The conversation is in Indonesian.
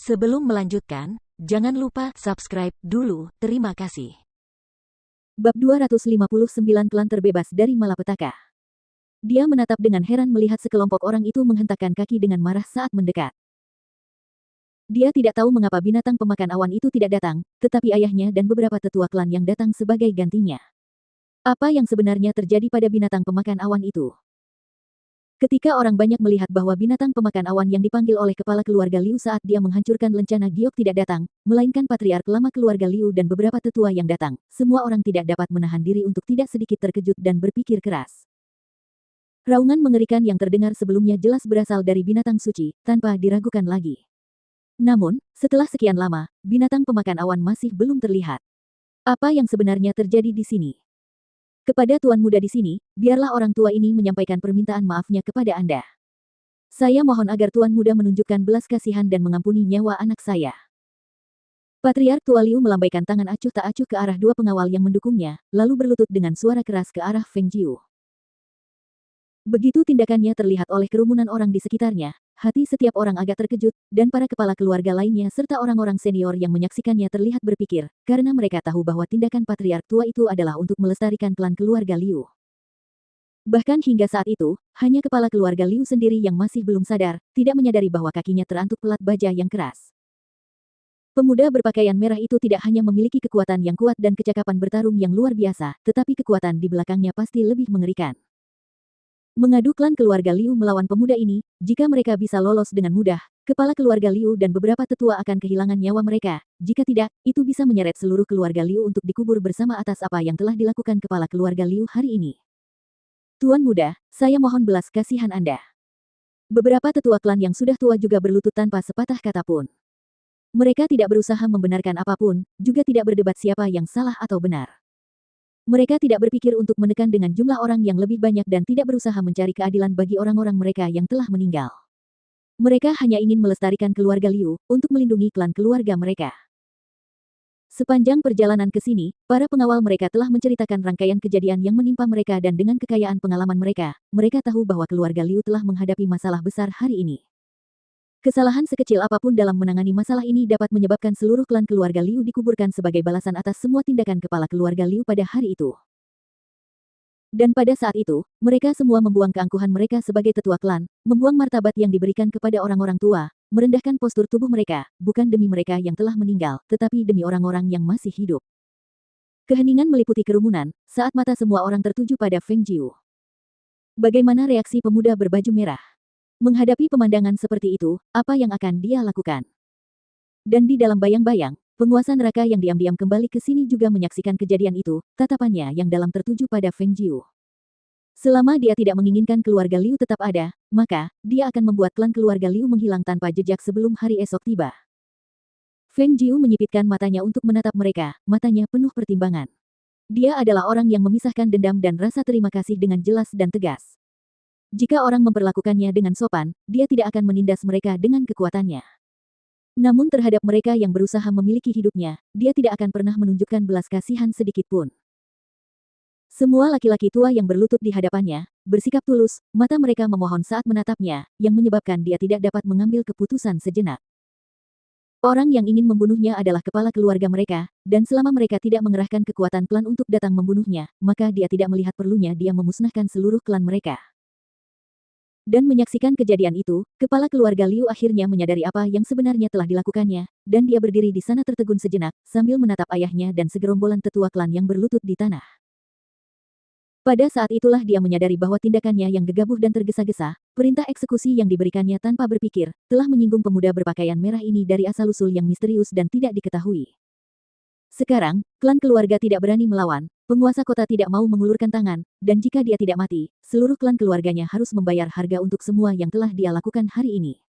Sebelum melanjutkan, jangan lupa subscribe dulu. Terima kasih. Bab 259 Klan terbebas dari malapetaka. Dia menatap dengan heran melihat sekelompok orang itu menghentakkan kaki dengan marah saat mendekat. Dia tidak tahu mengapa binatang pemakan awan itu tidak datang, tetapi ayahnya dan beberapa tetua klan yang datang sebagai gantinya. Apa yang sebenarnya terjadi pada binatang pemakan awan itu? Ketika orang banyak melihat bahwa binatang pemakan awan yang dipanggil oleh kepala keluarga Liu saat dia menghancurkan lencana giok tidak datang, melainkan patriark lama keluarga Liu dan beberapa tetua yang datang, semua orang tidak dapat menahan diri untuk tidak sedikit terkejut dan berpikir keras. Raungan mengerikan yang terdengar sebelumnya jelas berasal dari binatang suci, tanpa diragukan lagi. Namun, setelah sekian lama, binatang pemakan awan masih belum terlihat. Apa yang sebenarnya terjadi di sini? Kepada tuan muda di sini, biarlah orang tua ini menyampaikan permintaan maafnya kepada Anda. Saya mohon agar tuan muda menunjukkan belas kasihan dan mengampuni nyawa anak saya. Patriark Tua Liu melambaikan tangan acuh tak acuh ke arah dua pengawal yang mendukungnya, lalu berlutut dengan suara keras ke arah Feng Jiu. Begitu tindakannya terlihat oleh kerumunan orang di sekitarnya, hati setiap orang agak terkejut, dan para kepala keluarga lainnya serta orang-orang senior yang menyaksikannya terlihat berpikir, karena mereka tahu bahwa tindakan patriark tua itu adalah untuk melestarikan klan keluarga Liu. Bahkan hingga saat itu, hanya kepala keluarga Liu sendiri yang masih belum sadar, tidak menyadari bahwa kakinya terantuk pelat baja yang keras. Pemuda berpakaian merah itu tidak hanya memiliki kekuatan yang kuat dan kecakapan bertarung yang luar biasa, tetapi kekuatan di belakangnya pasti lebih mengerikan. Mengadu klan keluarga Liu melawan pemuda ini, jika mereka bisa lolos dengan mudah, kepala keluarga Liu dan beberapa tetua akan kehilangan nyawa mereka, jika tidak, itu bisa menyeret seluruh keluarga Liu untuk dikubur bersama atas apa yang telah dilakukan kepala keluarga Liu hari ini. Tuan muda, saya mohon belas kasihan Anda. Beberapa tetua klan yang sudah tua juga berlutut tanpa sepatah kata pun. Mereka tidak berusaha membenarkan apapun, juga tidak berdebat siapa yang salah atau benar. Mereka tidak berpikir untuk menekan dengan jumlah orang yang lebih banyak dan tidak berusaha mencari keadilan bagi orang-orang mereka yang telah meninggal. Mereka hanya ingin melestarikan keluarga Liu, untuk melindungi klan keluarga mereka. Sepanjang perjalanan ke sini, para pengawal mereka telah menceritakan rangkaian kejadian yang menimpa mereka dan dengan kekayaan pengalaman mereka, mereka tahu bahwa keluarga Liu telah menghadapi masalah besar hari ini. Kesalahan sekecil apapun dalam menangani masalah ini dapat menyebabkan seluruh klan keluarga Liu dikuburkan sebagai balasan atas semua tindakan kepala keluarga Liu pada hari itu. Dan pada saat itu, mereka semua membuang keangkuhan mereka sebagai tetua klan, membuang martabat yang diberikan kepada orang-orang tua, merendahkan postur tubuh mereka, bukan demi mereka yang telah meninggal, tetapi demi orang-orang yang masih hidup. Keheningan meliputi kerumunan, saat mata semua orang tertuju pada Feng Jiu. Bagaimana reaksi pemuda berbaju merah? Menghadapi pemandangan seperti itu, apa yang akan dia lakukan? Dan di dalam bayang-bayang, penguasa neraka yang diam-diam kembali ke sini juga menyaksikan kejadian itu, tatapannya yang dalam tertuju pada Feng Jiu. Selama dia tidak menginginkan keluarga Liu tetap ada, maka, dia akan membuat klan keluarga Liu menghilang tanpa jejak sebelum hari esok tiba. Feng Jiu menyipitkan matanya untuk menatap mereka, matanya penuh pertimbangan. Dia adalah orang yang memisahkan dendam dan rasa terima kasih dengan jelas dan tegas. Jika orang memperlakukannya dengan sopan, dia tidak akan menindas mereka dengan kekuatannya. Namun terhadap mereka yang berusaha memiliki hidupnya, dia tidak akan pernah menunjukkan belas kasihan sedikit pun. Semua laki-laki tua yang berlutut di hadapannya, bersikap tulus, mata mereka memohon saat menatapnya, yang menyebabkan dia tidak dapat mengambil keputusan sejenak. Orang yang ingin membunuhnya adalah kepala keluarga mereka, dan selama mereka tidak mengerahkan kekuatan klan untuk datang membunuhnya, maka dia tidak melihat perlunya dia memusnahkan seluruh klan mereka. Dan menyaksikan kejadian itu, kepala keluarga Liu akhirnya menyadari apa yang sebenarnya telah dilakukannya, dan dia berdiri di sana tertegun sejenak, sambil menatap ayahnya dan segerombolan tetua klan yang berlutut di tanah. Pada saat itulah dia menyadari bahwa tindakannya yang gegabah dan tergesa-gesa, perintah eksekusi yang diberikannya tanpa berpikir, telah menyinggung pemuda berpakaian merah ini dari asal-usul yang misterius dan tidak diketahui. Sekarang, klan keluarga tidak berani melawan, penguasa kota tidak mau mengulurkan tangan, dan jika dia tidak mati, seluruh klan keluarganya harus membayar harga untuk semua yang telah dia lakukan hari ini.